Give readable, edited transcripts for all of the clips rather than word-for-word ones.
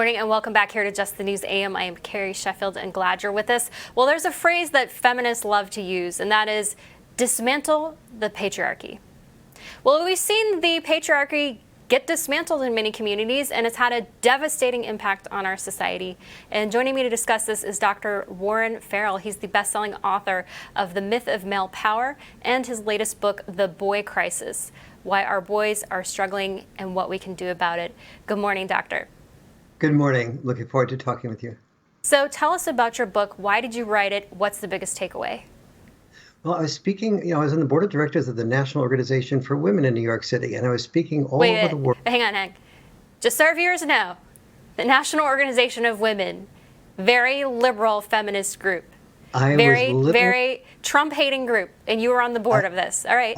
Morning and welcome back here to Just the News AM. I am Carrie Sheffield and glad you're with us. Well, there's a phrase that feminists love to use, and that is dismantle the patriarchy. Well, we've seen the patriarchy get dismantled in many communities, and it's had a devastating impact on our society. And joining me to discuss this is Dr. Warren Farrell. He's the best-selling author of The Myth of Male Power and his latest book, The Boy Crisis: Why Our Boys Are Struggling and What We Can Do About It. Good morning, Doctor. Good morning. Looking forward to talking with you. So tell us about your book. Why did you write it? What's the biggest takeaway? Well, I was speaking, I was on the board of directors of the National Organization for Women in New York City, and I was speaking all over the world. Hang on. Just so our viewers know, the National Organization of Women, very liberal feminist group. Very Trump-hating group, and you were on the board of this. All right,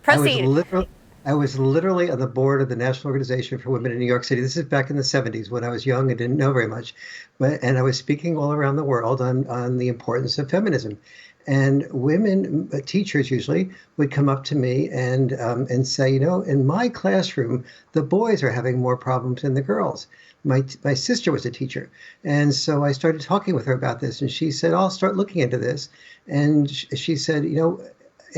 proceed. I was literally on the board of the National Organization for Women in New York City. This is back in the 70s when I was young and didn't know very much. And I was speaking all around the world on the importance of feminism. And women, teachers usually, would come up to me and say, in my classroom, the boys are having more problems than the girls. My sister was a teacher. And so I started talking with her about this. And she said, I'll start looking into this. And she said,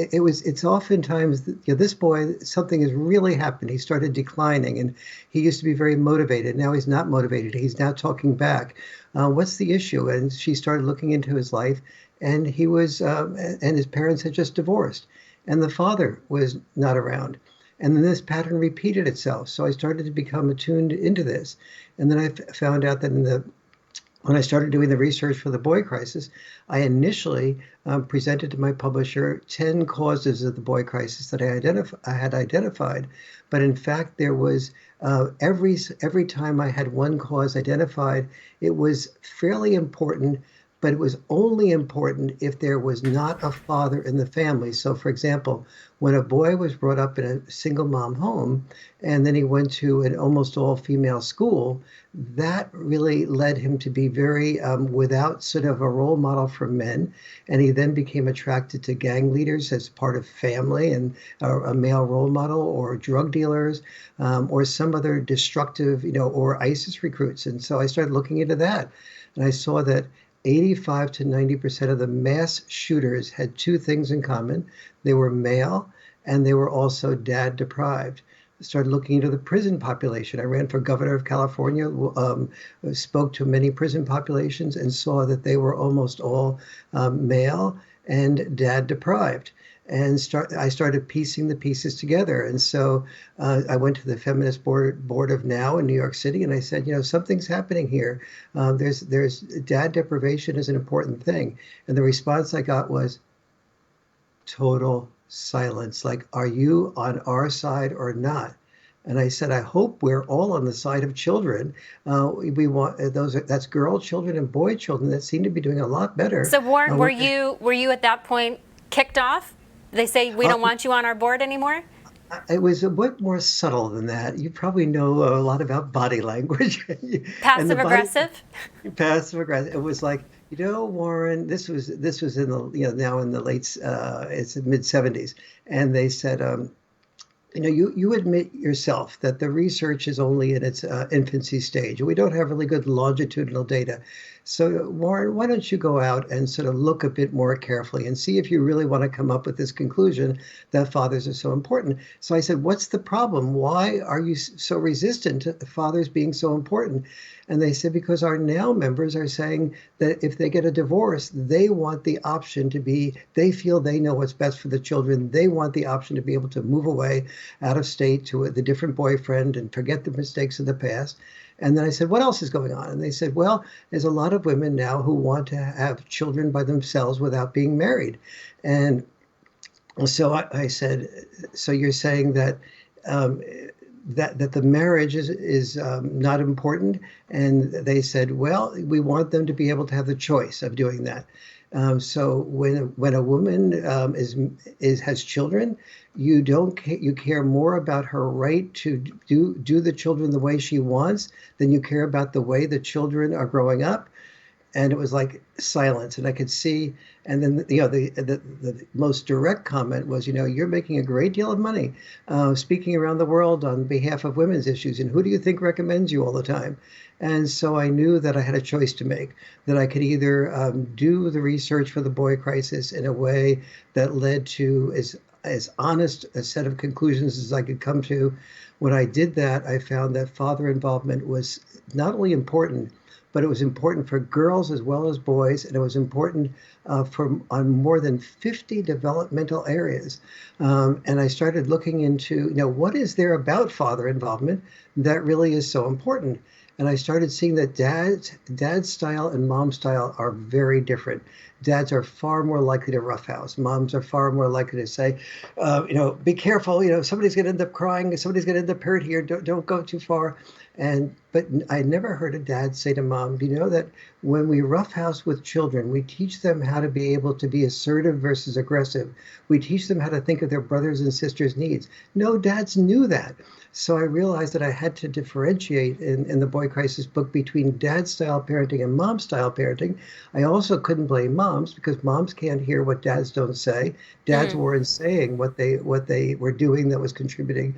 it's oftentimes, this boy, something has really happened. He started declining, and he used to be very motivated. Now he's not motivated. He's now talking back. What's the issue? And she started looking into his life, and he was, and his parents had just divorced, and the father was not around. And then this pattern repeated itself. So I started to become attuned into this. And then I found out that when I started doing the research for the boy crisis, I initially presented to my publisher 10 causes of the boy crisis that I had identified. But in fact, there was every time I had one cause identified, it was fairly important, but it was only important if there was not a father in the family. So, for example, when a boy was brought up in a single mom home, and then he went to an almost all-female school, that really led him to be very without sort of a role model for men. And he then became attracted to gang leaders as part of family and a male role model, or drug dealers, or some other destructive, or ISIS recruits. And so I started looking into that. And I saw that 85 to 90% of the mass shooters had two things in common. They were male, and they were also dad deprived. I started looking into the prison population. I ran for governor of California, spoke to many prison populations, and saw that they were almost all male and dad deprived. And I started piecing the pieces together. And so I went to the Feminist Board of Now in New York City, and I said, something's happening here. There's dad deprivation is an important thing. And the response I got was total silence. Like, are you on our side or not? And I said, I hope we're all on the side of children. We want that's girl children and boy children that seem to be doing a lot better. So Warren, were you at that point kicked off? They say we don't want you on our board anymore? It was a bit more subtle than that. You probably know a lot about body language. Passive aggressive? Passive aggressive. It was like, Warren, this was in the, now in the late, it's mid 70s. And they said, you admit yourself that the research is only in its infancy stage. We don't have really good longitudinal data. So, Warren, why don't you go out and sort of look a bit more carefully and see if you really want to come up with this conclusion that fathers are so important. So I said, what's the problem? Why are you so resistant to fathers being so important? And they said, because our NOW members are saying that if they get a divorce, they want the option they feel they know what's best for the children. They want the option to be able to move away out of state to the different boyfriend and forget the mistakes of the past. And then I said, what else is going on? And they said, well, there's a lot of women now who want to have children by themselves without being married. And so I said, so you're saying that that the marriage is not important? And they said, well, we want them to be able to have the choice of doing that. So when a woman has children, you care more about her right to do the children the way she wants than you care about the way the children are growing up. and it was like silence, and I could see. And then the most direct comment was, you're making a great deal of money speaking around the world on behalf of women's issues, and who do you think recommends you all the time? And so I knew that I had a choice to make, that I could either do the research for the boy crisis in a way that led to as honest a set of conclusions as I could come to. When I did that, I found that father involvement was not only important, but it was important for girls as well as boys, and it was important on more than 50 developmental areas. And I started looking into, what is there about father involvement that really is so important? And I started seeing that dad's style and mom's style are very different. Dads are far more likely to roughhouse. Moms are far more likely to say, be careful. Somebody's going to end up crying. Somebody's going to end up hurt here. Don't go too far. But I never heard a dad say to mom, do you know that when we roughhouse with children, we teach them how to be able to be assertive versus aggressive. We teach them how to think of their brothers and sisters' needs. No dads knew that. So I realized that I had to differentiate in the Boy Crisis book between dad-style parenting and mom-style parenting. I also couldn't blame moms because moms can't hear what dads don't say. Dads weren't saying what they were doing that was contributing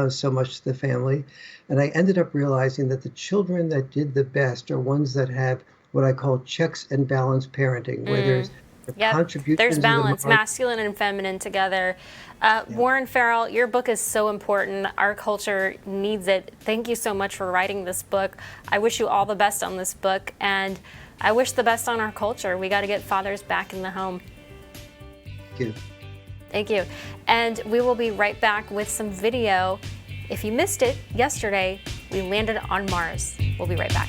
so much to the family. And I ended up realizing that the children that did the best are ones that have what I call checks and balance parenting, where there's contributions. There's balance, masculine and feminine together. Warren Farrell, your book is so important. Our culture needs it. Thank you so much for writing this book. I wish you all the best on this book, and I wish the best on our culture. We got to get fathers back in the home. Thank you. Thank you. And we will be right back with some video. If you missed it yesterday, we landed on Mars. We'll be right back.